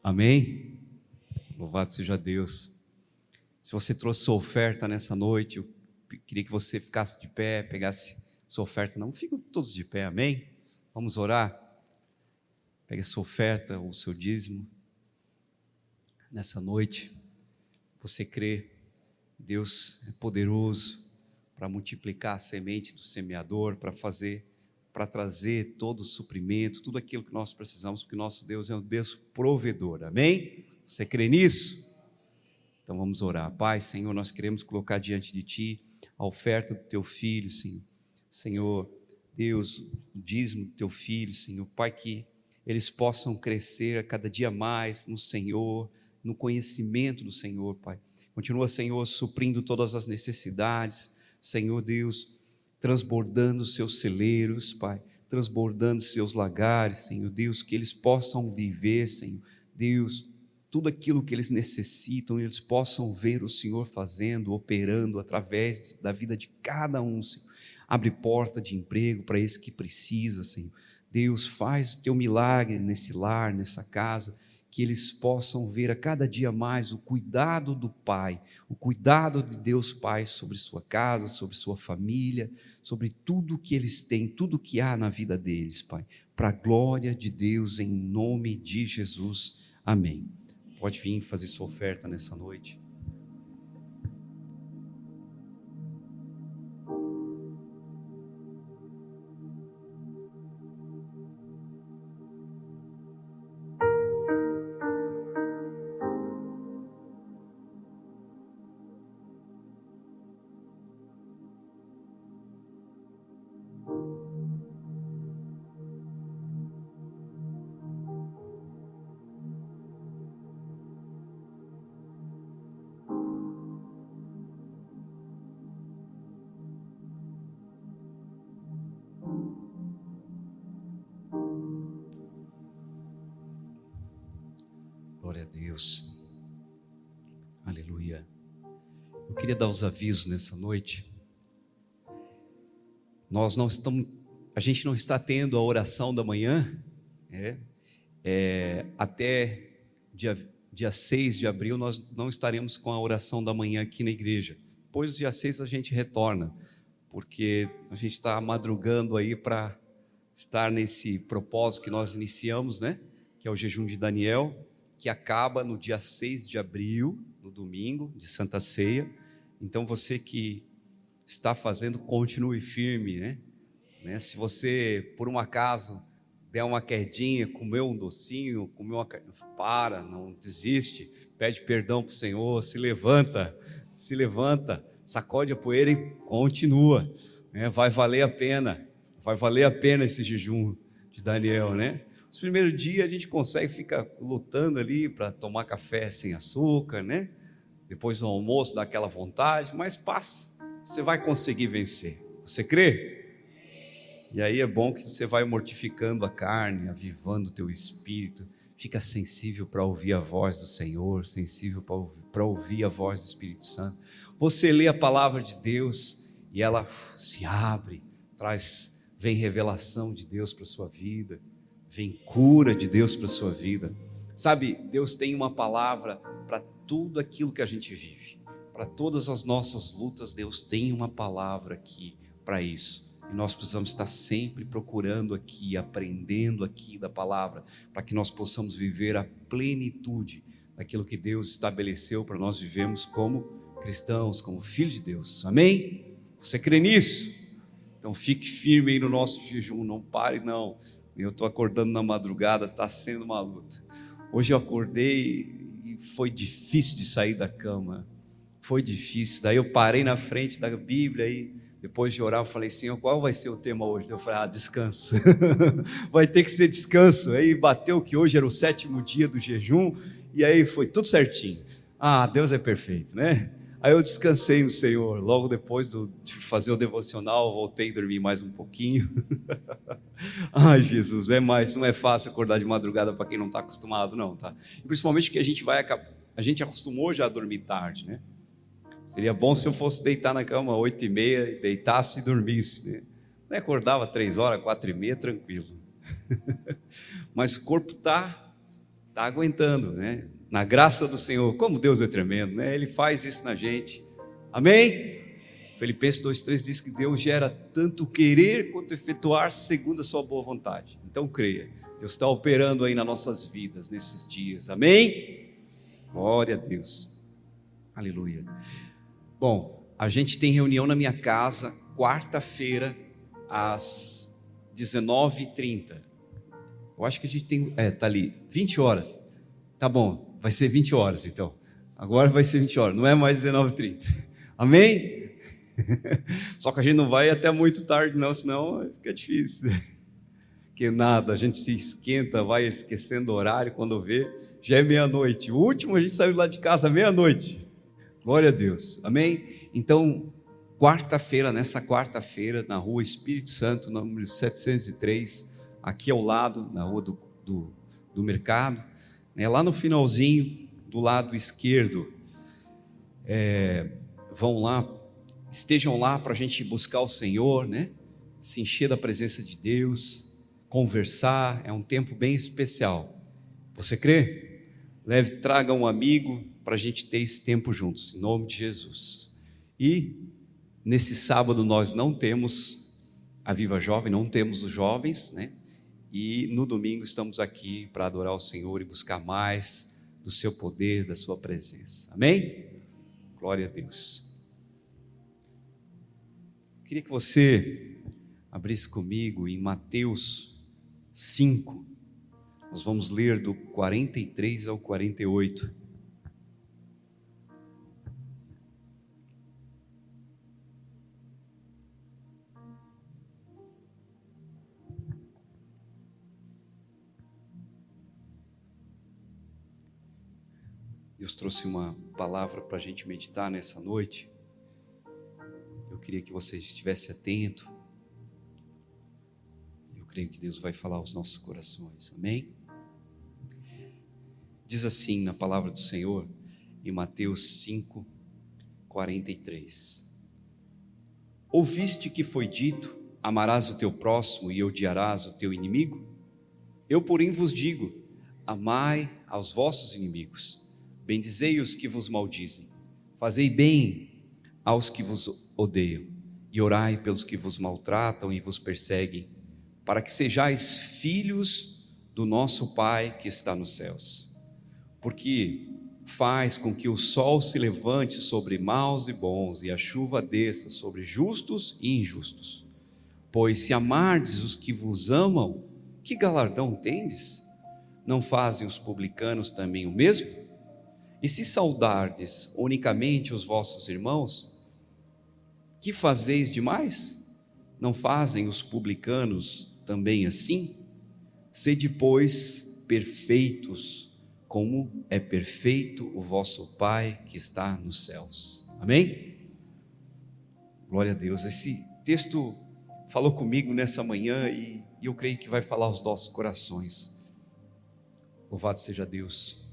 Amém? Louvado seja Deus. Se você trouxe sua oferta nessa noite, eu queria que você ficasse de pé, pegasse sua oferta. Não, fiquem todos de pé, amém? Vamos orar? Pegue a sua oferta, o seu dízimo. Nessa noite, você crê, Deus é poderoso para multiplicar a semente do semeador, para trazer todo o suprimento, tudo aquilo que nós precisamos, porque nosso Deus é um Deus provedor, amém? Você crê nisso? Então vamos orar. Pai, Senhor, nós queremos colocar diante de Ti a oferta do Teu Filho, Senhor. Senhor, Deus, o dízimo do Teu Filho, Senhor. Pai, que eles possam crescer a cada dia mais no Senhor, no conhecimento do Senhor, Pai. Continua, Senhor, suprindo todas as necessidades, Senhor Deus, transbordando os seus celeiros, Pai, transbordando os seus lagares, Senhor Deus, que eles possam viver, Senhor Deus, tudo aquilo que eles necessitam, eles possam ver o Senhor fazendo, operando através da vida de cada um, Senhor. Abre porta de emprego para esse que precisa, Senhor. Deus, faz o teu milagre nesse lar, nessa casa, que eles possam ver a cada dia mais o cuidado do Pai, o cuidado de Deus Pai sobre sua casa, sobre sua família, sobre tudo que eles têm, tudo que há na vida deles, Pai, para a glória de Deus, em nome de Jesus, amém. Pode vir fazer sua oferta nessa noite. Glória a Deus, aleluia. Eu queria dar os avisos nessa noite. A gente não está tendo a oração da manhã, até dia 6 de abril nós não estaremos com a oração da manhã aqui na igreja. Depois do dia 6 a gente retorna, porque a gente está madrugando aí para estar nesse propósito que nós iniciamos, que é o jejum de Daniel, que acaba no dia 6 de abril, no domingo de Santa Ceia. Então você que está fazendo, continue firme, Se você, por um acaso, der uma quedinha, comeu um docinho, não desiste, pede perdão para o Senhor, se levanta, sacode a poeira e continua, vai valer a pena esse jejum de Daniel, Os primeiros dias a gente consegue ficar lutando ali para tomar café sem açúcar, Depois do almoço dá aquela vontade, mas passa, você vai conseguir vencer. Você crê? E aí é bom que você vai mortificando a carne, avivando o teu espírito, fica sensível para ouvir a voz do Senhor, sensível para ouvir a voz do Espírito Santo. Você lê a palavra de Deus e ela se abre, vem revelação de Deus para a sua vida, vem cura de Deus para a sua vida. Sabe, Deus tem uma palavra para tudo aquilo que a gente vive, para todas as nossas lutas. Deus tem uma palavra aqui para isso, e nós precisamos estar sempre procurando aqui, aprendendo aqui da palavra, para que nós possamos viver a plenitude daquilo que Deus estabeleceu para nós vivermos como cristãos, como filhos de Deus, amém? Você crê nisso? Então fique firme aí no nosso jejum, não pare não. Eu estou acordando na madrugada, está sendo uma luta. Hoje eu acordei e foi difícil de sair da cama, foi difícil. Daí eu parei na frente da Bíblia e depois de orar eu falei, Senhor, qual vai ser o tema hoje? Eu falei, descanso, vai ter que ser descanso. Aí bateu que hoje era o 7º dia do jejum e aí foi tudo certinho. Deus é perfeito, Aí eu descansei no Senhor. Logo depois de fazer o devocional, voltei a dormir mais um pouquinho. Ai, Jesus, não é fácil acordar de madrugada para quem não está acostumado, não, tá? E principalmente porque a gente acostumou já a dormir tarde, Seria bom se eu fosse deitar na cama 8h30, deitasse e dormisse, Acordava 3 horas, 4h30, tranquilo. Mas o corpo está está aguentando, né? Na graça do Senhor, como Deus é tremendo, né? Ele faz isso na gente, amém? Filipenses 2:3 diz que Deus gera tanto querer quanto efetuar segundo a sua boa vontade. Então creia, Deus está operando aí nas nossas vidas nesses dias, amém? Glória a Deus, aleluia. Bom, a gente tem reunião na minha casa, quarta-feira, às 19h30. Eu acho que a gente tem, tá ali, 20 horas, tá bom, vai ser 20 horas então, agora vai ser 20 horas, não é mais 19h30, amém? Só que a gente não vai até muito tarde não, senão fica difícil, que nada, a gente se esquenta, vai esquecendo o horário, quando vê, já é meia-noite, o último a gente saiu lá de casa meia-noite, glória a Deus, amém? Então, nessa quarta-feira, na rua Espírito Santo, número 703, aqui ao lado, na rua do mercado, né, lá no finalzinho, do lado esquerdo, vão lá, estejam lá para a gente buscar o Senhor, né? Se encher da presença de Deus, conversar, é um tempo bem especial. Você crê? Traga um amigo para a gente ter esse tempo juntos, em nome de Jesus. E nesse sábado nós não temos a Viva Jovem, não temos os jovens, né? E no domingo estamos aqui para adorar o Senhor e buscar mais do seu poder, da sua presença, amém? Glória a Deus. Queria que você abrisse comigo em Mateus 5, nós vamos ler do 43 ao 48. Deus trouxe uma palavra para a gente meditar nessa noite. Eu queria que você estivesse atento. Eu creio que Deus vai falar aos nossos corações, amém? Diz assim na palavra do Senhor, em Mateus 5, 43. Ouviste que foi dito, amarás o teu próximo e odiarás o teu inimigo? Eu, porém, vos digo, amai aos vossos inimigos, bendizei os que vos maldizem, fazei bem aos que vos odeiam, e orai pelos que vos maltratam e vos perseguem, para que sejais filhos do nosso Pai que está nos céus. Porque faz com que o sol se levante sobre maus e bons, e a chuva desça sobre justos e injustos. Pois se amardes os que vos amam, que galardão tendes? Não fazem os publicanos também o mesmo? E se saudardes unicamente os vossos irmãos, que fazeis demais? Não fazem os publicanos também assim? Sede, pois, perfeitos, como é perfeito o vosso Pai que está nos céus. Amém? Glória a Deus. Esse texto falou comigo nessa manhã e eu creio que vai falar aos nossos corações. Louvado seja Deus.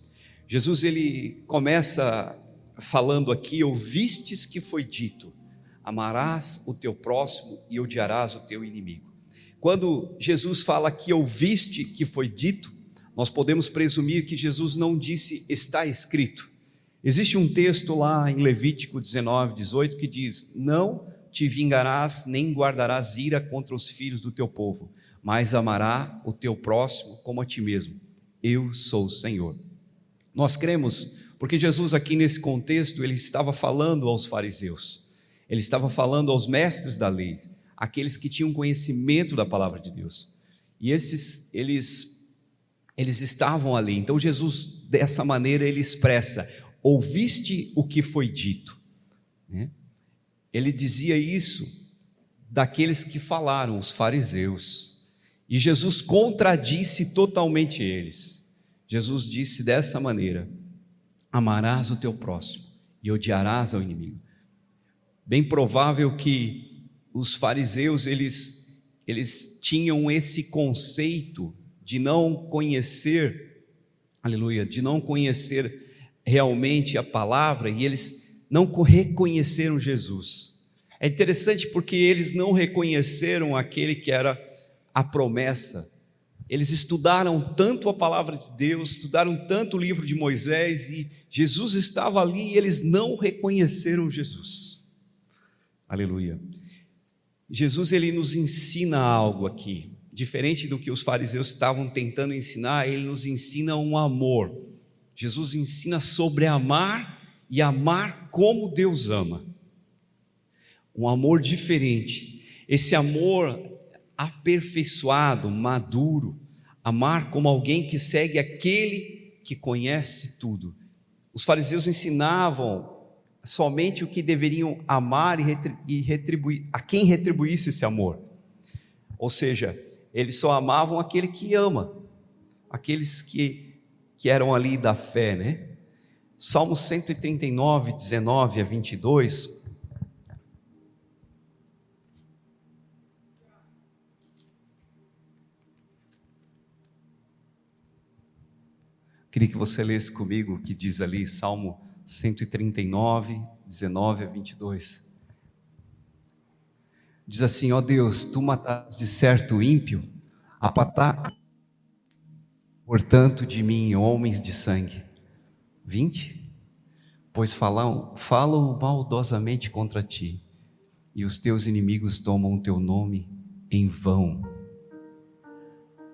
Jesus, ele começa falando aqui: ouvistes que foi dito, amarás o teu próximo e odiarás o teu inimigo. Quando Jesus fala que ouviste que foi dito, nós podemos presumir que Jesus não disse está escrito. Existe um texto lá em Levítico 19, 18 que diz: não te vingarás nem guardarás ira contra os filhos do teu povo, mas amará o teu próximo como a ti mesmo. Eu sou o Senhor. Nós cremos, porque Jesus aqui nesse contexto, ele estava falando aos fariseus, ele estava falando aos mestres da lei, aqueles que tinham conhecimento da palavra de Deus, e eles estavam ali. Então Jesus, dessa maneira, ele expressa: ouviste o que foi dito, né? Ele dizia isso daqueles que falaram, os fariseus, e Jesus contradisse totalmente eles. Jesus disse dessa maneira: amarás o teu próximo e odiarás ao inimigo. Bem provável que os fariseus, eles tinham esse conceito de não conhecer, aleluia, de não conhecer realmente a palavra, e eles não reconheceram Jesus. É interessante porque eles não reconheceram aquele que era a promessa Eles estudaram tanto a palavra de Deus, estudaram tanto o livro de Moisés, e Jesus estava ali e eles não reconheceram Jesus. Aleluia. Jesus, ele nos ensina algo aqui, diferente do que os fariseus estavam tentando ensinar. Ele nos ensina um amor. Jesus ensina sobre amar e amar como Deus ama. Um amor diferente. Esse amor aperfeiçoado, maduro, amar como alguém que segue aquele que conhece tudo. Os fariseus ensinavam somente o que deveriam amar e retribuir, a quem retribuísse esse amor. Ou seja, eles só amavam aquele que ama, aqueles que eram ali da fé, né? Salmo 139, 19 a 22. Queria que você lesse comigo o que diz ali, Salmo 139, 19 a 22. Diz assim: ó Deus, tu mataste de certo o ímpio, apartai, portanto, de mim homens de sangue. 20. Pois falam maldosamente contra ti, e os teus inimigos tomam o teu nome em vão.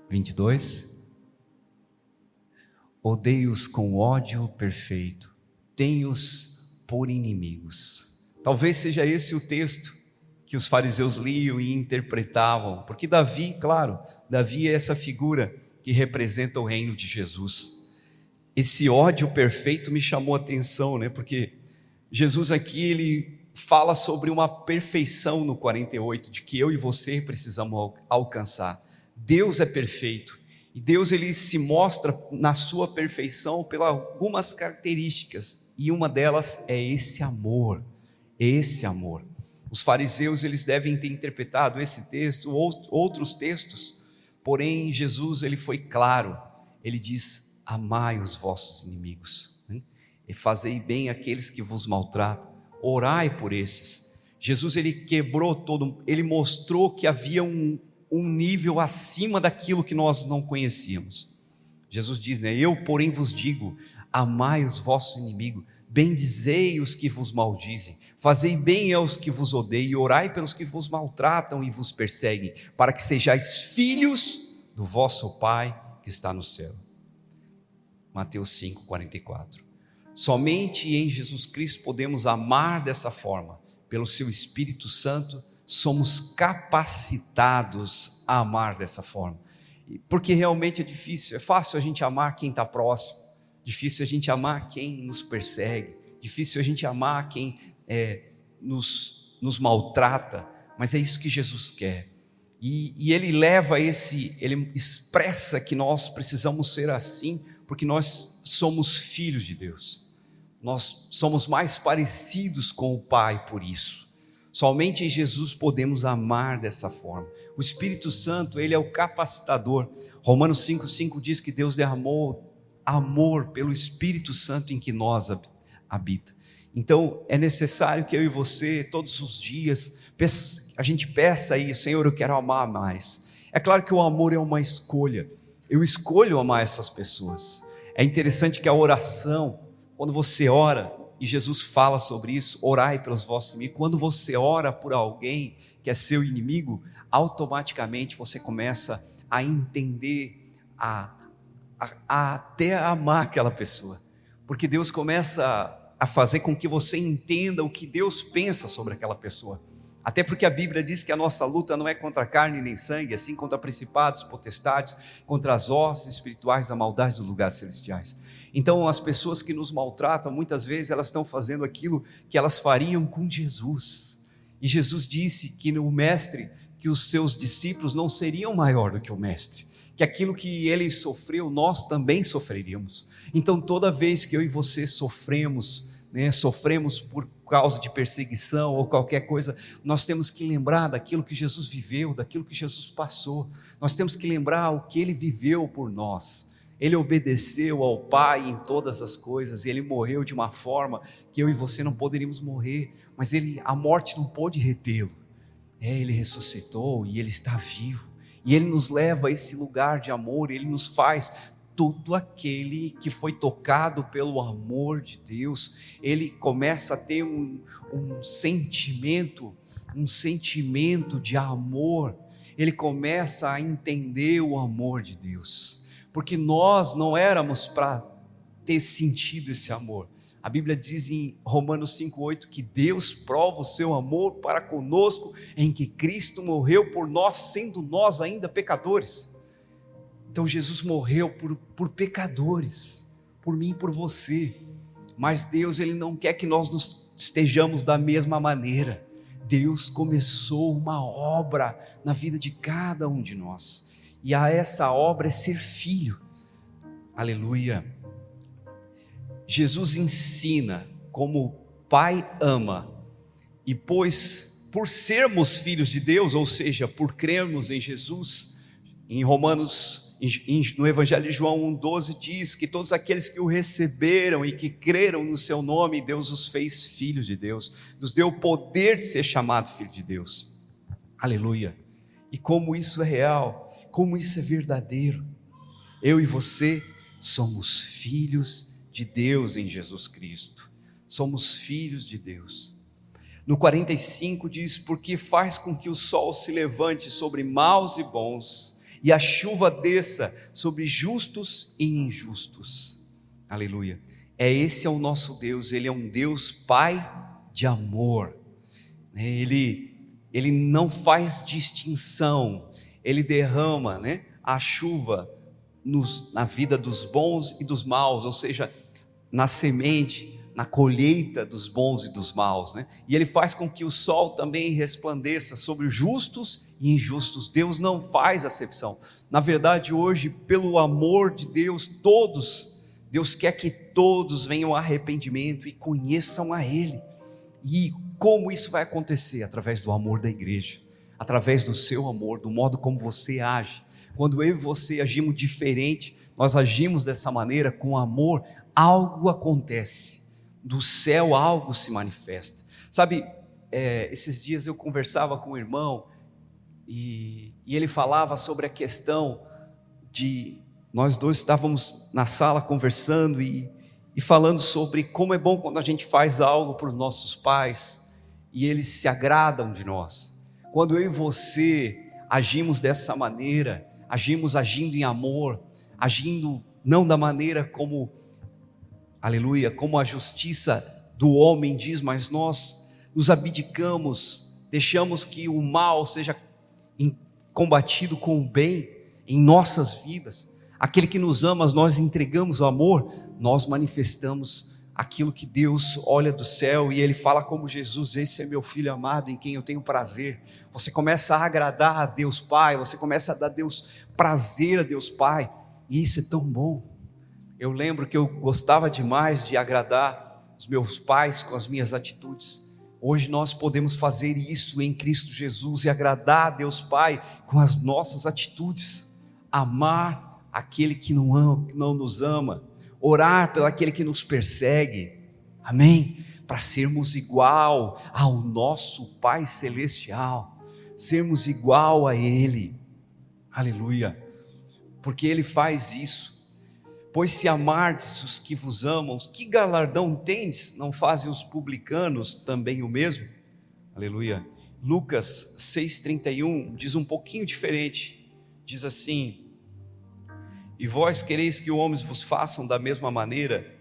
22. Odeio-os com ódio perfeito, tenho-os por inimigos. Talvez seja esse o texto que os fariseus liam e interpretavam, porque Davi, claro, Davi é essa figura que representa o reino de Jesus. Esse ódio perfeito me chamou a atenção, né? Porque Jesus aqui, ele fala sobre uma perfeição no 48, de que eu e você precisamos alcançar. Deus é perfeito. E Deus, ele se mostra na sua perfeição pelas algumas características, e uma delas é esse amor, Os fariseus, eles devem ter interpretado esse texto, ou outros textos, porém Jesus, ele foi claro, ele diz: amai os vossos inimigos, né? E fazei bem aqueles que vos maltratam, orai por esses. Jesus, ele quebrou ele mostrou que havia um nível acima daquilo que nós não conhecíamos. Jesus diz, né? Eu, porém, vos digo: amai os vossos inimigos, bendizei os que vos maldizem, fazei bem aos que vos odeiam, orai pelos que vos maltratam e vos perseguem, para que sejais filhos do vosso Pai que está no céu. Mateus 5, 44. Somente em Jesus Cristo podemos amar dessa forma, pelo seu Espírito Santo. Somos capacitados a amar dessa forma, porque realmente é difícil. É fácil a gente amar quem está próximo, difícil a gente amar quem nos persegue, difícil a gente amar quem nos maltrata, mas é isso que Jesus quer, e Ele Ele expressa que nós precisamos ser assim, porque nós somos filhos de Deus, nós somos mais parecidos com o Pai por isso. Somente em Jesus podemos amar dessa forma. O Espírito Santo, ele é o capacitador. Romanos 5,5 diz que Deus derramou amor pelo Espírito Santo em que nós habita. Então é necessário que eu e você, todos os dias, a gente peça aí: Senhor, eu quero amar mais. É claro que o amor é uma escolha. Eu escolho amar essas pessoas. É interessante que a oração, quando você ora, e Jesus fala sobre isso, orai pelos vossos inimigos. Quando você ora por alguém que é seu inimigo, automaticamente você começa a entender, a até amar aquela pessoa, porque Deus começa a fazer com que você entenda o que Deus pensa sobre aquela pessoa. Até porque a Bíblia diz que a nossa luta não é contra carne nem sangue, assim contra principados, potestades, contra as hostes espirituais da maldade dos lugares celestiais. Então as pessoas que nos maltratam, muitas vezes elas estão fazendo aquilo que elas fariam com Jesus, e Jesus disse que o mestre, que os seus discípulos não seriam maior do que o mestre, que aquilo que ele sofreu, nós também sofreríamos. Então toda vez que eu e você sofremos, sofremos por causa de perseguição ou qualquer coisa, nós temos que lembrar daquilo que Jesus viveu, daquilo que Jesus passou. Nós temos que lembrar o que ele viveu por nós. Ele obedeceu ao Pai em todas as coisas, e ele morreu de uma forma que eu e você não poderíamos morrer, mas a morte não pôde retê-lo. Ele ressuscitou e ele está vivo, E Ele nos leva a esse lugar de amor, Ele nos faz todo aquele que foi tocado pelo amor de Deus, ele começa a ter um sentimento de amor, ele começa a entender o amor de Deus, porque nós não éramos para ter sentido esse amor. A Bíblia diz em Romanos 5,8 que Deus prova o seu amor para conosco em que Cristo morreu por nós, sendo nós ainda pecadores. Então Jesus morreu por pecadores, por mim e por você, mas Deus Ele não quer que nós estejamos da mesma maneira. Deus começou uma obra na vida de cada um de nós, e a essa obra é ser filho, aleluia. Jesus ensina como o Pai ama, e pois por sermos filhos de Deus, ou seja, por crermos em Jesus, em Romanos, no Evangelho de João 1,12 diz que todos aqueles que o receberam e que creram no seu nome, Deus os fez filhos de Deus, nos deu o poder de ser chamado filho de Deus, aleluia. E como isso é real, como isso é verdadeiro, eu e você somos filhos de Deus em Jesus Cristo, somos filhos de Deus. No 45 diz, porque faz com que o sol se levante sobre maus e bons, e a chuva desça sobre justos e injustos, aleluia. Esse é o nosso Deus, Ele é um Deus Pai de amor, Ele não faz distinção, Ele derrama, a chuva na vida dos bons e dos maus, ou seja, na semente, na colheita dos bons e dos maus, e Ele faz com que o sol também resplandeça sobre os justos e injustos. Deus não faz acepção. Na verdade, hoje, pelo amor de Deus, Deus quer que todos venham ao arrependimento e conheçam a Ele. E como isso vai acontecer? Através do amor da igreja, através do seu amor, do modo como você age. Quando eu e você agimos diferente, nós agimos dessa maneira com amor, algo acontece, do céu algo se manifesta. Sabe, esses dias eu conversava com um irmão, e ele falava sobre a questão de, nós dois estávamos na sala conversando e falando sobre como é bom quando a gente faz algo para os nossos pais, e eles se agradam de nós. Quando eu e você agimos dessa maneira, agindo em amor, agindo não da maneira como, aleluia, como a justiça do homem diz, mas nós nos abdicamos, deixamos que o mal seja combatido com o bem em nossas vidas. Aquele que nos ama, nós entregamos o amor, nós manifestamos aquilo que Deus olha do céu e Ele fala como Jesus, esse é meu filho amado em quem eu tenho prazer. Você começa a agradar a Deus Pai, você começa a dar prazer a Deus Pai, e isso é tão bom. Eu lembro que eu gostava demais de agradar os meus pais com as minhas atitudes. Hoje nós podemos fazer isso em Cristo Jesus e agradar a Deus Pai com as nossas atitudes, amar aquele que não nos ama, orar pelo aquele que nos persegue, amém? Para sermos igual ao nosso Pai Celestial, sermos igual a Ele, aleluia, porque Ele faz isso. Pois se amardes os que vos amam, que galardão tendes? Não fazem os publicanos também o mesmo? Aleluia. Lucas 6,31 diz um pouquinho diferente, diz assim, e vós quereis que os homens vos façam da mesma maneira,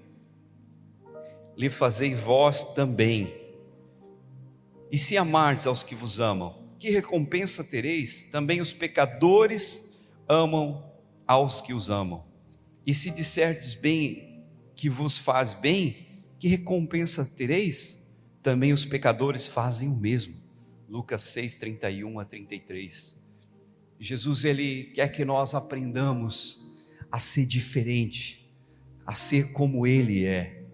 lhe fazei vós também. E se amardes aos que vos amam, que recompensa tereis? Também os pecadores amam aos que os amam. E se disserdes bem que vos faz bem, que recompensa tereis? Também os pecadores fazem o mesmo. Lucas 6:31-33. Jesus, Ele quer que nós aprendamos a ser diferente, a ser como Ele é.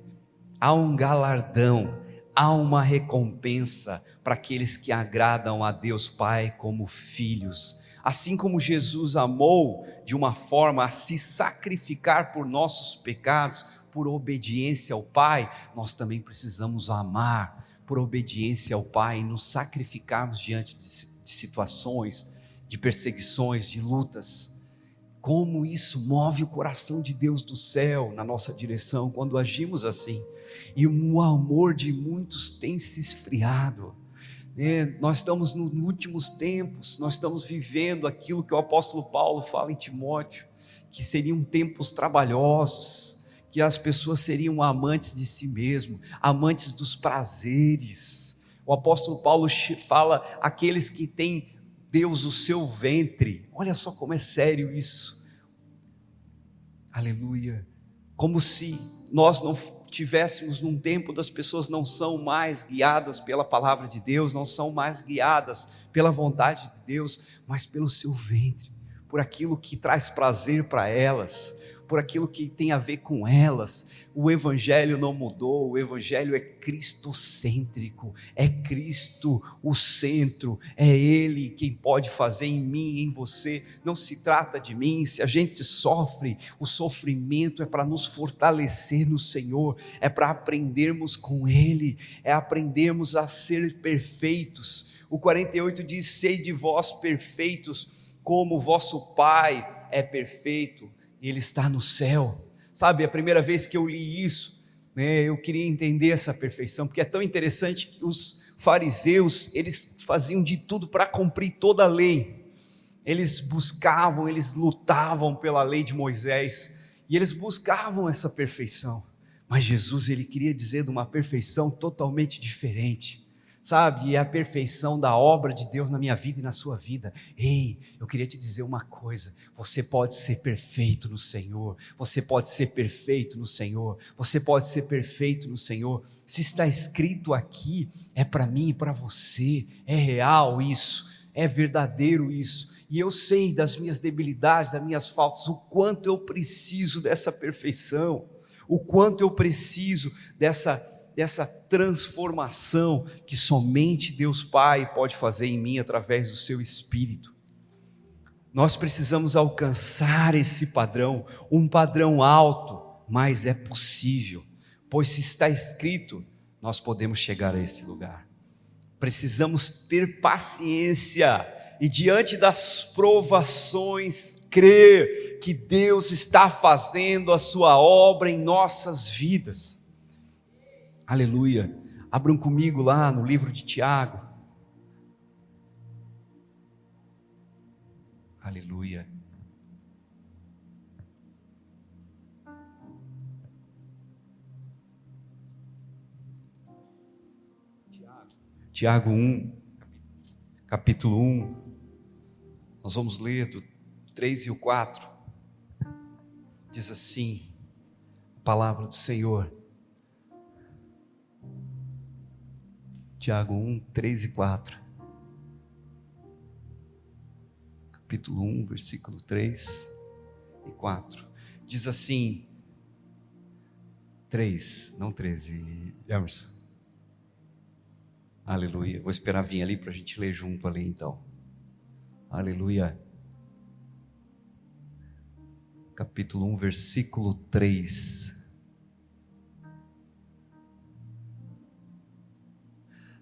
Há um galardão, há uma recompensa para aqueles que agradam a Deus Pai como filhos. Assim como Jesus amou de uma forma a se sacrificar por nossos pecados, por obediência ao Pai, nós também precisamos amar por obediência ao Pai e nos sacrificarmos diante de situações, de perseguições, de lutas. Como isso move o coração de Deus do céu na nossa direção quando agimos assim. E o amor de muitos tem se esfriado. Nós estamos nos últimos tempos, nós estamos vivendo aquilo que o apóstolo Paulo fala em Timóteo, que seriam tempos trabalhosos, que as pessoas seriam amantes de si mesmo, amantes dos prazeres. O apóstolo Paulo fala aqueles que têm Deus o seu ventre. Olha só como é sério isso. Aleluia. Como se nós não tivéssemos num tempo das pessoas não são mais guiadas pela palavra de Deus, não são mais guiadas pela vontade de Deus, mas pelo seu ventre, por aquilo que traz prazer para elas, por aquilo que tem a ver com elas. O evangelho não mudou, o evangelho é cristocêntrico, é Cristo o centro, é Ele quem pode fazer em mim, em você. Não se trata de mim. Se a gente sofre, o sofrimento é para nos fortalecer no Senhor, é para aprendermos com Ele, é aprendermos a ser perfeitos. O 48 diz: sede vós perfeitos, como o vosso Pai é perfeito. Ele está no céu. Sabe, a primeira vez que eu li isso, eu queria entender essa perfeição, porque é tão interessante que os fariseus, eles faziam de tudo para cumprir toda a lei. Eles buscavam, eles lutavam pela lei de Moisés, e eles buscavam essa perfeição. Mas Jesus, ele queria dizer de uma perfeição totalmente diferente. Sabe, e é a perfeição da obra de Deus na minha vida e na sua vida. Ei, eu queria te dizer uma coisa: você pode ser perfeito no Senhor, você pode ser perfeito no Senhor, você pode ser perfeito no Senhor. Se está escrito aqui, é para mim e para você, é real isso, é verdadeiro isso, e eu sei das minhas debilidades, das minhas faltas, o quanto eu preciso dessa perfeição, o quanto eu preciso dessa transformação que somente Deus Pai pode fazer em mim através do seu Espírito. Nós precisamos alcançar esse padrão, um padrão alto, mas é possível, pois se está escrito, nós podemos chegar a esse lugar. Precisamos ter paciência e diante das provações crer que Deus está fazendo a sua obra em nossas vidas. Aleluia. Abram comigo lá no livro de Tiago. Aleluia. Tiago 1, capítulo 1. Nós vamos ler do 3 e o 4. Diz assim a palavra do Senhor. Tiago 1, 3 e 4. Capítulo 1, versículo 3 e 4. Diz assim, 3, não 13, Emerson. Aleluia. Vou esperar vir ali para a gente ler junto ali então. Aleluia. Capítulo 1, versículo 3.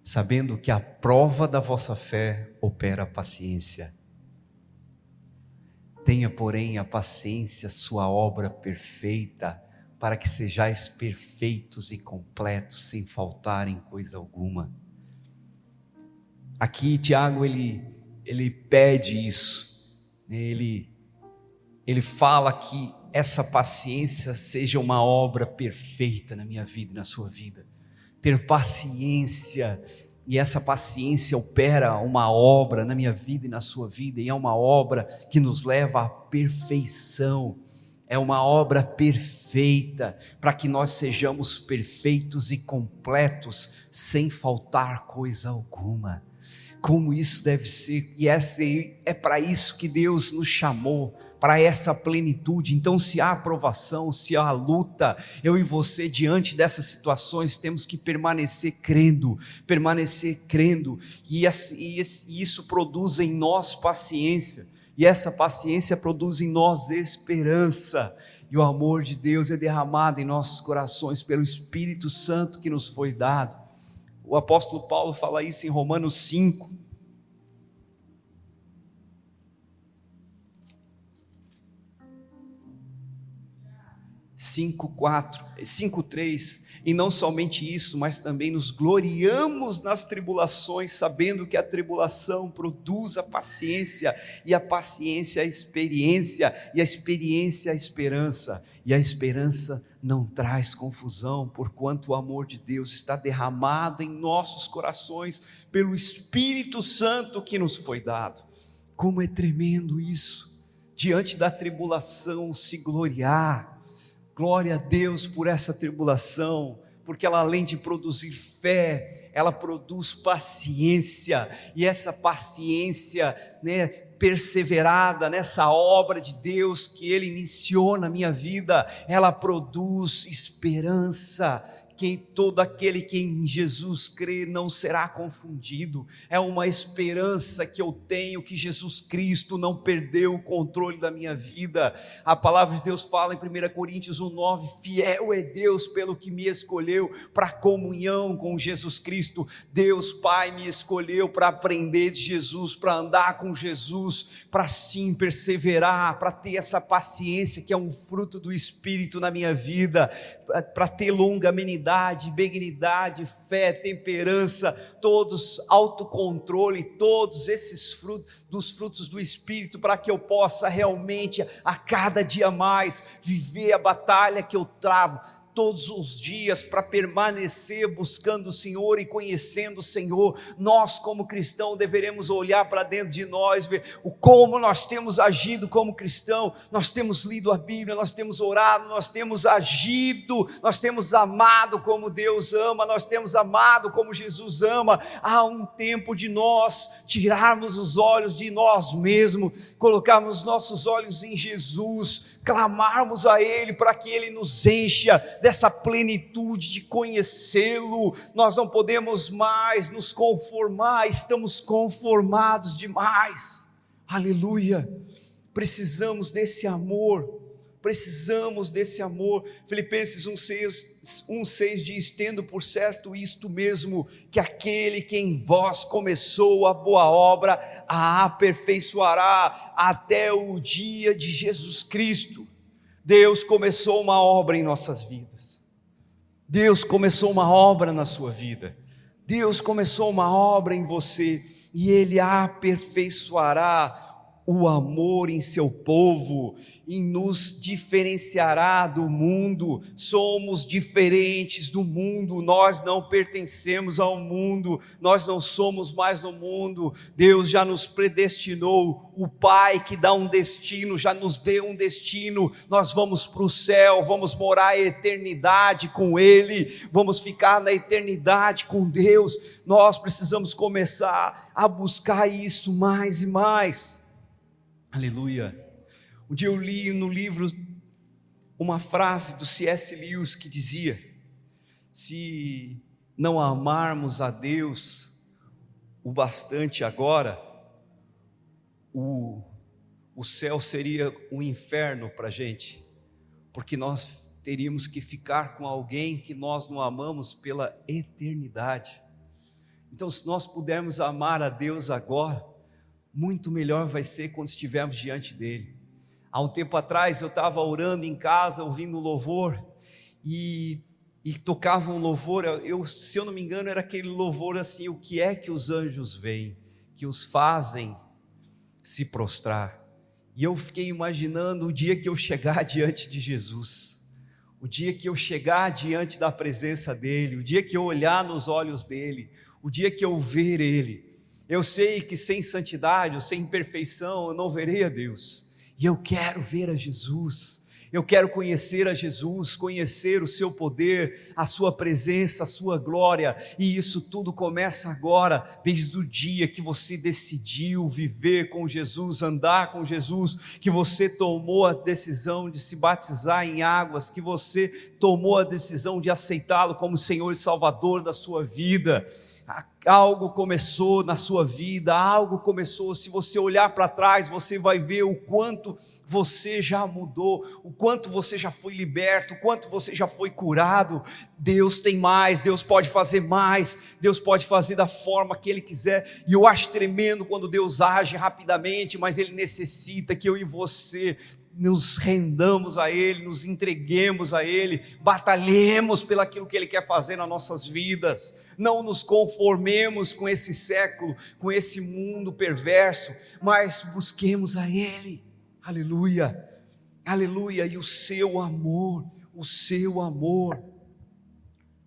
Sabendo que a prova da vossa fé opera a paciência. Tenha, porém, a paciência sua obra perfeita, para que sejais perfeitos e completos, sem faltar em coisa alguma. Aqui Tiago, ele pede isso, ele fala que essa paciência seja uma obra perfeita na minha vida e na sua vida. Ter paciência, e essa paciência opera uma obra na minha vida e na sua vida, e é uma obra que nos leva à perfeição, é uma obra perfeita, para que nós sejamos perfeitos e completos, sem faltar coisa alguma. Como isso deve ser, e é para isso que Deus nos chamou, para essa plenitude. Então, se há aprovação, se há luta, eu e você diante dessas situações temos que permanecer crendo, e isso produz em nós paciência, e essa paciência produz em nós esperança, e o amor de Deus é derramado em nossos corações pelo Espírito Santo que nos foi dado. O apóstolo Paulo fala isso em Romanos 5, 5:3, e não somente isso, mas também nos gloriamos nas tribulações, sabendo que a tribulação produz a paciência, e a paciência a experiência, e a experiência a esperança, e a esperança não traz confusão, porquanto o amor de Deus está derramado em nossos corações, pelo Espírito Santo que nos foi dado. Como é tremendo isso, diante da tribulação se gloriar. Glória a Deus por essa tribulação, porque ela, além de produzir fé, ela produz paciência, e essa paciência, perseverada nessa obra de Deus que Ele iniciou na minha vida, ela produz esperança. Que todo aquele que em Jesus crê não será confundido. É uma esperança que eu tenho, que Jesus Cristo não perdeu o controle da minha vida. A palavra de Deus fala em 1 Coríntios 1:9, fiel é Deus pelo que me escolheu para comunhão com Jesus Cristo. Deus Pai me escolheu para aprender de Jesus, para andar com Jesus, para sim perseverar, para ter essa paciência que é um fruto do Espírito na minha vida, para ter longanimidade, benignidade, fé, temperança, todos, autocontrole, todos esses frutos, dos frutos do Espírito, para que eu possa realmente a cada dia mais viver a batalha que eu travo todos os dias, para permanecer buscando o Senhor e conhecendo o Senhor. Nós como cristão deveremos olhar para dentro de nós, ver como nós temos agido como cristão. Nós temos lido a Bíblia, nós temos orado, nós temos agido, nós temos amado como Deus ama, nós temos amado como Jesus ama. Há um tempo de nós tirarmos os olhos de nós mesmos, colocarmos nossos olhos em Jesus, clamarmos a Ele para que Ele nos encha dessa plenitude de conhecê-lo. Nós não podemos mais nos conformar, estamos conformados demais. Aleluia, precisamos desse amor, Filipenses 1:6 diz, tendo por certo isto mesmo, que aquele que em vós começou a boa obra, a aperfeiçoará até o dia de Jesus Cristo. Deus começou uma obra em nossas vidas, Deus começou uma obra na sua vida, Deus começou uma obra em você, e Ele aperfeiçoará o amor em seu povo, e nos diferenciará do mundo. Somos diferentes do mundo, nós não pertencemos ao mundo, nós não somos mais no mundo. Deus já nos predestinou, o Pai que dá um destino, já nos deu um destino. Nós vamos para o céu, vamos morar a eternidade com Ele, vamos ficar na eternidade com Deus. Nós precisamos começar a buscar isso mais e mais. Aleluia. Um dia eu li no livro uma frase do C.S. Lewis que dizia: se não amarmos a Deus o bastante agora, o céu seria um inferno para a gente, porque nós teríamos que ficar com alguém que nós não amamos pela eternidade. Então, se nós pudermos amar a Deus agora, muito melhor vai ser quando estivermos diante dele. Há um tempo atrás eu estava orando em casa, ouvindo louvor, e tocava um louvor, se eu não me engano era aquele louvor assim, o que é que os anjos veem, que os fazem se prostrar. E eu fiquei imaginando o dia que eu chegar diante de Jesus, o dia que eu chegar diante da presença dele, o dia que eu olhar nos olhos dele, o dia que eu ver ele. Eu sei que sem santidade ou sem perfeição eu não verei a Deus, e eu quero ver a Jesus, eu quero conhecer a Jesus, conhecer o seu poder, a sua presença, a sua glória, e isso tudo começa agora, desde o dia que você decidiu viver com Jesus, andar com Jesus, que você tomou a decisão de se batizar em águas, que você tomou a decisão de aceitá-lo como Senhor e Salvador da sua vida. Algo começou na sua vida, algo começou. Se você olhar para trás, você vai ver o quanto você já mudou, o quanto você já foi liberto, o quanto você já foi curado. Deus tem mais, Deus pode fazer mais, Deus pode fazer da forma que Ele quiser. E eu acho tremendo quando Deus age rapidamente, mas Ele necessita que eu e você nos rendamos a Ele, nos entreguemos a Ele, batalhemos pelo aquilo que Ele quer fazer nas nossas vidas, não nos conformemos com esse século, com esse mundo perverso, mas busquemos a Ele, aleluia, aleluia, e o seu amor,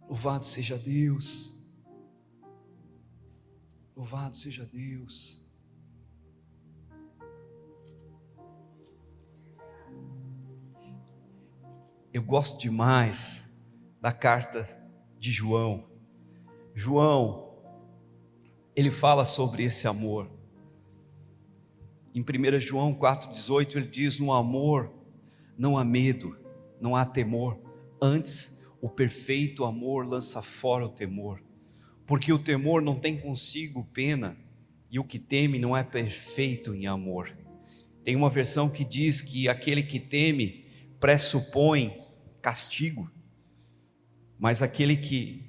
louvado seja Deus, louvado seja Deus. Eu gosto demais da carta de João. João, ele fala sobre esse amor. Em 1 João 4,18 ele diz: no amor não há medo, não há temor, antes o perfeito amor lança fora o temor, porque o temor não tem consigo pena, e o que teme não é perfeito em amor. Tem uma versão que diz que aquele que teme pressupõe castigo, mas e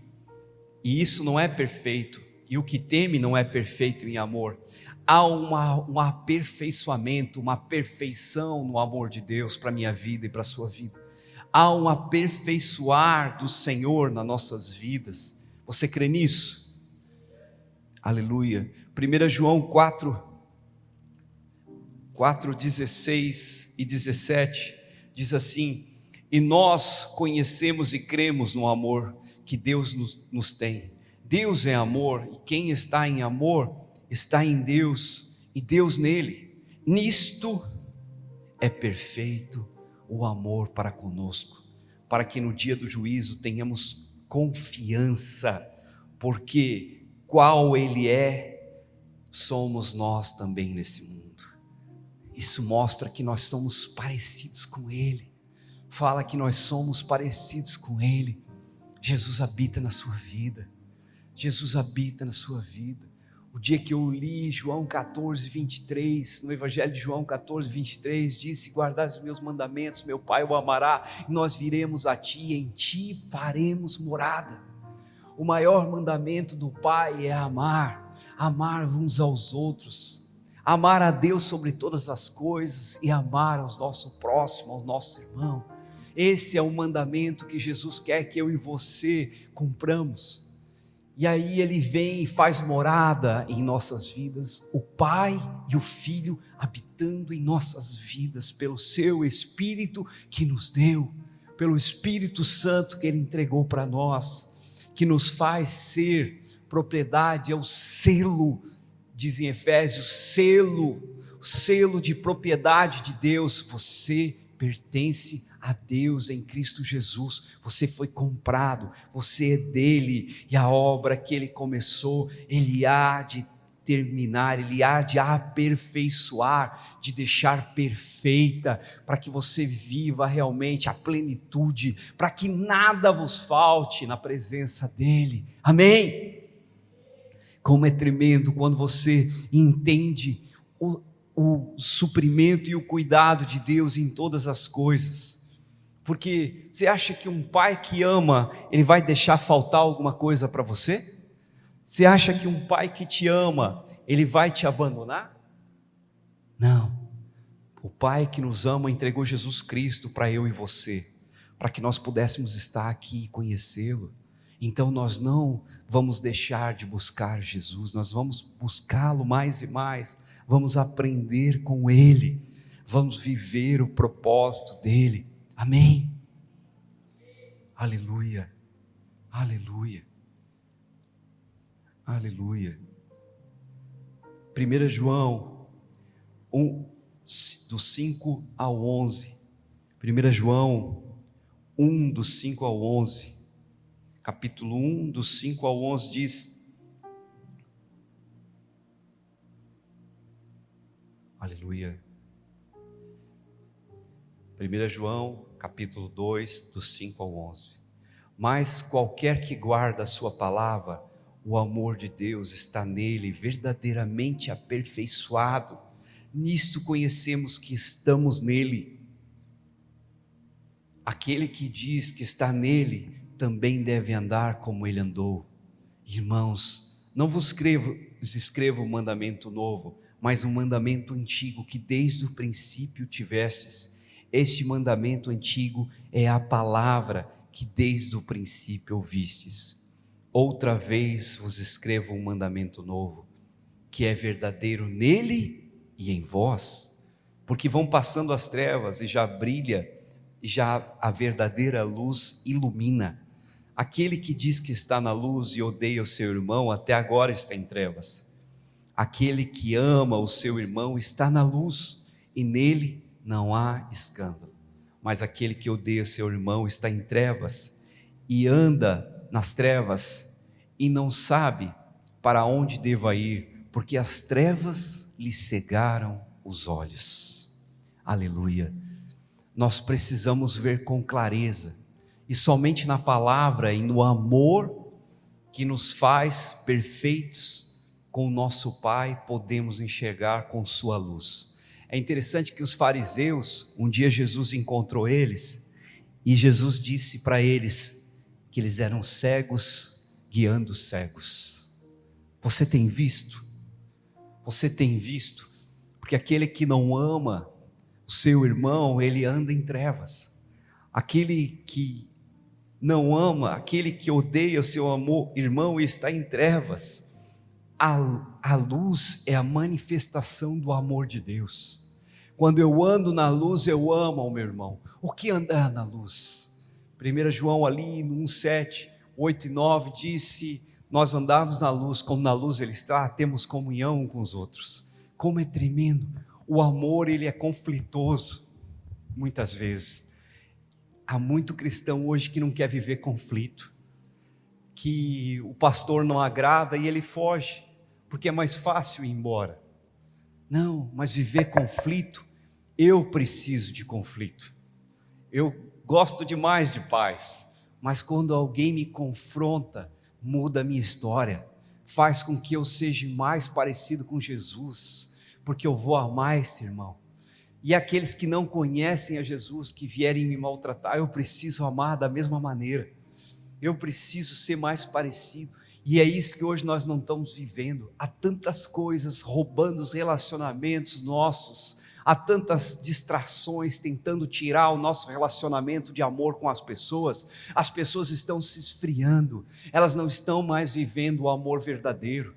isso não é perfeito, e o que teme não é perfeito em amor. Há um aperfeiçoamento, uma perfeição no amor de Deus para a minha vida e para a sua vida. Há um aperfeiçoar do Senhor nas nossas vidas. Você crê nisso? Aleluia. 1 João 4:16 e 17 diz assim: e nós conhecemos e cremos no amor que Deus nos tem. Deus é amor, e quem está em amor está em Deus e Deus nele. Nisto é perfeito o amor para conosco, para que no dia do juízo tenhamos confiança, porque qual Ele é, somos nós também nesse mundo. Isso mostra que nós somos parecidos com Ele. Fala que nós somos parecidos com Ele. Jesus habita na sua vida. Jesus habita na sua vida. O dia que eu li João 14:23, no Evangelho de João 14:23, disse: guardai os meus mandamentos, meu Pai o amará, e nós viremos a Ti, e em Ti faremos morada. O maior mandamento do Pai é amar uns aos outros, amar a Deus sobre todas as coisas e amar ao nosso próximo, ao nosso irmão. Esse é o mandamento que Jesus quer que eu e você cumpramos. E aí Ele vem e faz morada em nossas vidas, o Pai e o Filho habitando em nossas vidas, pelo seu Espírito que nos deu, pelo Espírito Santo que Ele entregou para nós, que nos faz ser propriedade, é o selo, diz em Efésios, selo de propriedade de Deus. Você pertence a Deus em Cristo Jesus, você foi comprado, você é dele, e a obra que Ele começou, Ele há de terminar, Ele há de aperfeiçoar, de deixar perfeita, para que você viva realmente a plenitude, para que nada vos falte na presença dEle, amém? Como é tremendo quando você entende o suprimento e o cuidado de Deus em todas as coisas. Porque você acha que um pai que ama, ele vai deixar faltar alguma coisa para você? Você acha que um pai que te ama, ele vai te abandonar? Não. O Pai que nos ama entregou Jesus Cristo para eu e você, para que nós pudéssemos estar aqui e conhecê-lo. Então nós não vamos deixar de buscar Jesus, nós vamos buscá-lo mais e mais, vamos aprender com Ele, vamos viver o propósito dEle, amém? Aleluia, aleluia, aleluia. 1 João 1, do 5 ao 11, 1 João 1, do 5 ao 11, capítulo 1, do 5 ao 11 diz, aleluia, 1 João capítulo 2, do 5 ao 11, mas qualquer que guarda a sua palavra, o amor de Deus está nele, verdadeiramente aperfeiçoado, nisto conhecemos que estamos nele. Aquele que diz que está nele, também deve andar como ele andou. Irmãos, não vos escrevo um mandamento novo, mas um mandamento antigo, que desde o princípio tivestes. Este mandamento antigo é a palavra que desde o princípio ouvistes. Outra vez vos escrevo um mandamento novo, que é verdadeiro nele e em vós, porque vão passando as trevas e já brilha, já a verdadeira luz ilumina. Aquele que diz que está na luz e odeia o seu irmão, até agora está em trevas. Aquele que ama o seu irmão está na luz, e nele não há escândalo. Mas aquele que odeia o seu irmão está em trevas, e anda nas trevas, e não sabe para onde deva ir, porque as trevas lhe cegaram os olhos. Aleluia! Nós precisamos ver com clareza, e somente na palavra e no amor que nos faz perfeitos com o nosso Pai, podemos enxergar com sua luz. É interessante que os fariseus, um dia Jesus encontrou eles, e Jesus disse para eles que eles eram cegos guiando cegos. Você tem visto? Você tem visto? Porque aquele que não ama o seu irmão, ele anda em trevas. Aquele que não ama, aquele que odeia o seu irmão está em trevas. A luz é a manifestação do amor de Deus. Quando eu ando na luz, eu amo o meu irmão. O que é andar na luz? 1 João ali no 1,7, 8 e 9 disse: nós andamos na luz, como na luz ele está, temos comunhão com os outros. Como é tremendo! O amor, ele é conflitoso, muitas vezes. Há muito cristão hoje que não quer viver conflito, que o pastor não agrada e ele foge, porque é mais fácil ir embora. Não, mas viver conflito, eu preciso de conflito. Eu gosto demais de paz, mas quando alguém me confronta, muda a minha história, faz com que eu seja mais parecido com Jesus, porque eu vou amar esse irmão. E aqueles que não conhecem a Jesus, que vierem me maltratar, eu preciso amar da mesma maneira, eu preciso ser mais parecido, e é isso que hoje nós não estamos vivendo. Há tantas coisas roubando os relacionamentos nossos, há tantas distrações tentando tirar o nosso relacionamento de amor com as pessoas estão se esfriando, elas não estão mais vivendo o amor verdadeiro,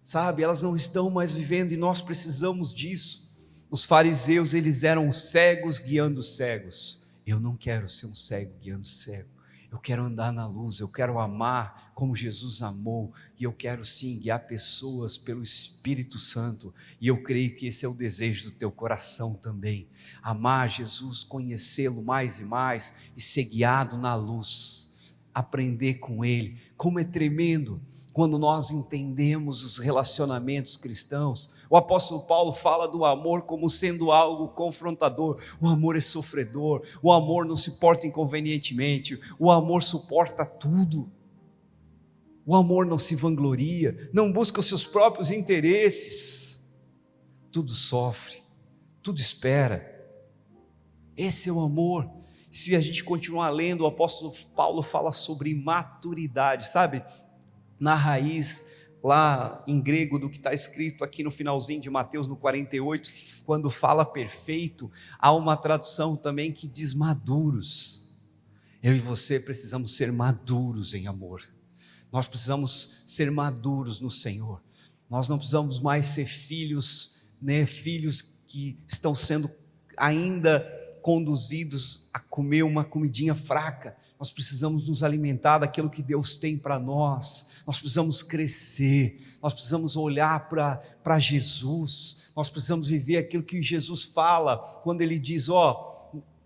sabe, elas não estão mais vivendo, e nós precisamos disso. Os fariseus, eles eram cegos guiando cegos. Eu não quero ser um cego guiando cego, eu quero andar na luz, eu quero amar como Jesus amou, e eu quero sim guiar pessoas pelo Espírito Santo, e eu creio que esse é o desejo do teu coração também, amar Jesus, conhecê-lo mais e mais, e ser guiado na luz, aprender com Ele. Como é tremendo quando nós entendemos os relacionamentos cristãos. O apóstolo Paulo fala do amor como sendo algo confrontador. O amor é sofredor, o amor não se porta inconvenientemente, o amor suporta tudo, o amor não se vangloria, não busca os seus próprios interesses, tudo sofre, tudo espera. Esse é o amor. Se a gente continuar lendo, o apóstolo Paulo fala sobre maturidade, sabe? Na raiz, lá em grego, do que está escrito aqui no finalzinho de Mateus, no 48, quando fala perfeito, há uma tradução também que diz maduros. Eu e você precisamos ser maduros em amor, nós precisamos ser maduros no Senhor, nós não precisamos mais ser filhos, filhos que estão sendo ainda conduzidos a comer uma comidinha fraca. Nós precisamos nos alimentar daquilo que Deus tem para nós, nós precisamos crescer, nós precisamos olhar para Jesus, nós precisamos viver aquilo que Jesus fala, quando Ele diz,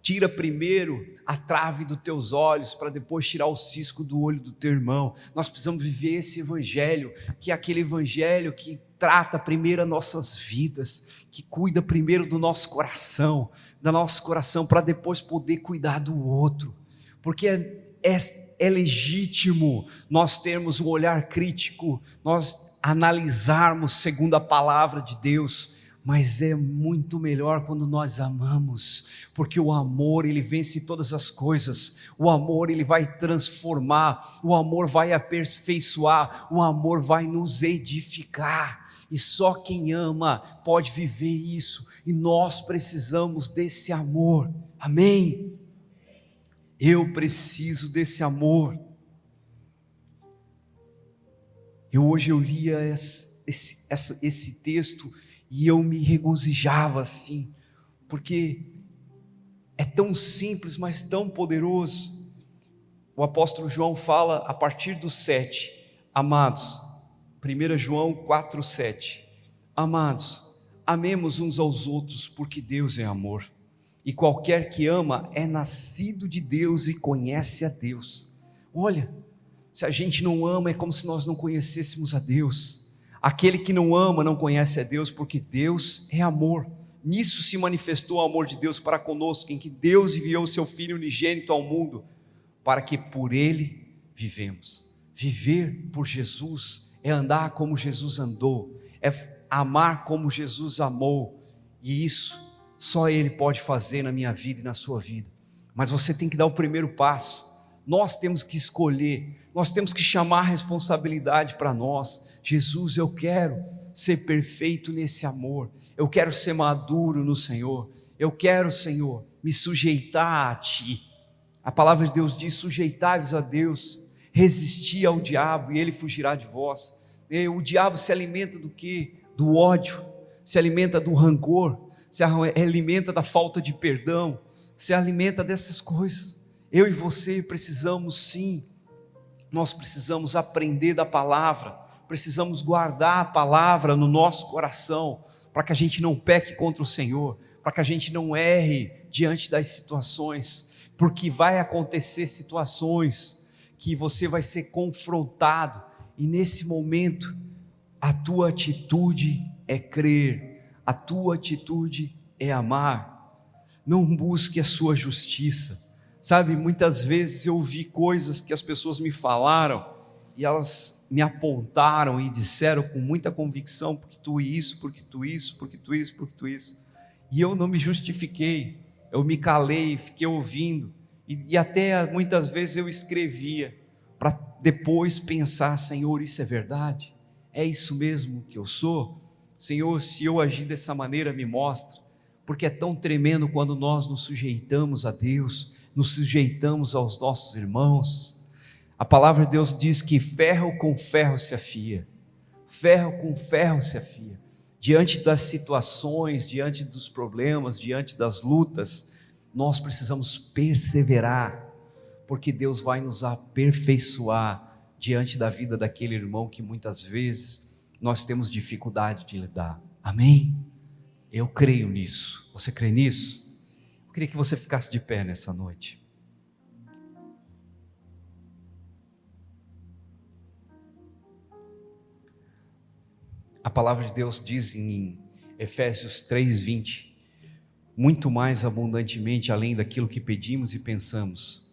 tira primeiro a trave dos teus olhos, para depois tirar o cisco do olho do teu irmão. Nós precisamos viver esse evangelho, que é aquele evangelho que trata primeiro as nossas vidas, que cuida primeiro do nosso coração, para depois poder cuidar do outro, porque é legítimo nós termos um olhar crítico, nós analisarmos segundo a palavra de Deus, mas é muito melhor quando nós amamos, porque o amor, ele vence todas as coisas, o amor, ele vai transformar, o amor vai aperfeiçoar, o amor vai nos edificar. E só quem ama pode viver isso, e nós precisamos desse amor, amém? Eu preciso desse amor. Hoje eu lia esse texto e eu me regozijava assim, porque é tão simples, mas tão poderoso. O apóstolo João fala a partir do 7, amados, 1 João 4,7, amados, amemos uns aos outros, porque Deus é amor, e qualquer que ama é nascido de Deus e conhece a Deus. Olha, se a gente não ama, é como se nós não conhecêssemos a Deus. Aquele que não ama não conhece a Deus, porque Deus é amor. Nisso se manifestou o amor de Deus para conosco, em que Deus enviou o seu Filho unigênito ao mundo, para que por Ele vivemos. Viver por Jesus é andar como Jesus andou, é amar como Jesus amou, e isso só Ele pode fazer na minha vida e na sua vida. Mas você tem que dar o primeiro passo. Nós temos que escolher, nós temos que chamar a responsabilidade para nós. Jesus, eu quero ser perfeito nesse amor, eu quero ser maduro no Senhor, eu quero, Senhor, me sujeitar a Ti. A palavra de Deus diz: sujeitai-vos a Deus, resisti ao diabo e ele fugirá de vós. O diabo se alimenta do quê? Do ódio, se alimenta do rancor, se alimenta da falta de perdão, se alimenta dessas coisas. Eu e você precisamos sim, nós precisamos aprender da palavra, precisamos guardar a palavra no nosso coração, para que a gente não peque contra o Senhor, para que a gente não erre diante das situações, porque vai acontecer situações que você vai ser confrontado, e nesse momento a tua atitude é crer, a tua atitude é amar. Não busque a sua justiça. Sabe, muitas vezes eu ouvi coisas que as pessoas me falaram, e elas me apontaram e disseram com muita convicção: porque tu isso, porque tu isso, porque tu isso, porque tu isso. E eu não me justifiquei, eu me calei, fiquei ouvindo, e até muitas vezes eu escrevia, para depois pensar: Senhor, isso é verdade? É isso mesmo que eu sou? Senhor, se eu agir dessa maneira, me mostra, porque é tão tremendo quando nós nos sujeitamos a Deus, nos sujeitamos aos nossos irmãos. A palavra de Deus diz que ferro com ferro se afia, ferro com ferro se afia. Diante das situações, diante dos problemas, diante das lutas, nós precisamos perseverar, porque Deus vai nos aperfeiçoar diante da vida daquele irmão que muitas vezes nós temos dificuldade de lidar. Amém? Eu creio nisso. Você crê nisso? Eu queria que você ficasse de pé nessa noite. A palavra de Deus diz em Efésios 3:20, muito mais abundantemente além daquilo que pedimos e pensamos.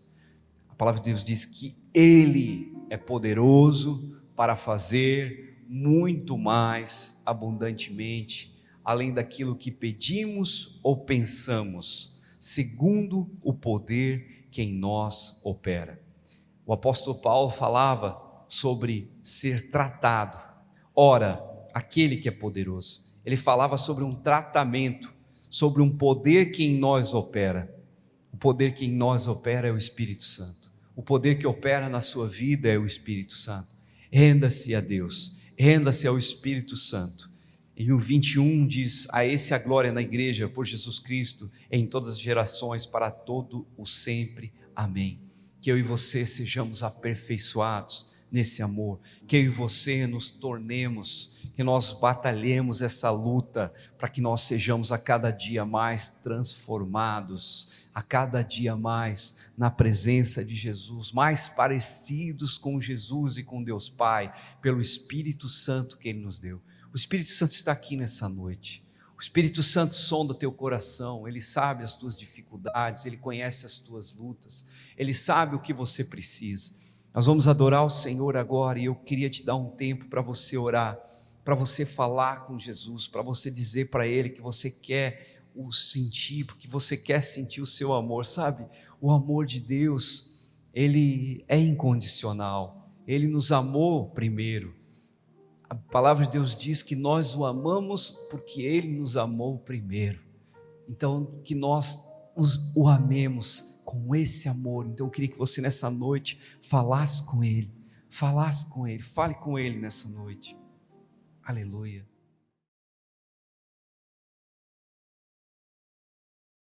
A palavra de Deus diz que Ele é poderoso para fazer muito mais abundantemente além daquilo que pedimos ou pensamos, segundo o poder que em nós opera. O apóstolo Paulo falava sobre ser tratado. Ora, aquele que é poderoso, ele falava sobre um tratamento, sobre um poder que em nós opera. O poder que em nós opera é o Espírito Santo. O poder que opera na sua vida é o Espírito Santo. Renda-se a Deus, renda-se ao Espírito Santo. E no 21 diz: a esse a glória na igreja por Jesus Cristo em todas as gerações, para todo o sempre. Amém. Que eu e você sejamos aperfeiçoados nesse amor, que eu e você nos tornemos, que nós batalhemos essa luta, para que nós sejamos a cada dia mais transformados, a cada dia mais na presença de Jesus, mais parecidos com Jesus e com Deus Pai, pelo Espírito Santo que Ele nos deu. O Espírito Santo está aqui nessa noite. O Espírito Santo sonda teu coração, Ele sabe as tuas dificuldades, Ele conhece as tuas lutas, Ele sabe o que você precisa. Nós vamos adorar o Senhor agora, e eu queria te dar um tempo para você orar, para você falar com Jesus, para você dizer para Ele que você quer o sentir, porque você quer sentir o seu amor, sabe? O amor de Deus, Ele é incondicional, Ele nos amou primeiro. A palavra de Deus diz que nós o amamos porque Ele nos amou primeiro. Então, que nós o amemos com esse amor. Então, eu queria que você nessa noite falasse com Ele, fale com Ele nessa noite. Aleluia.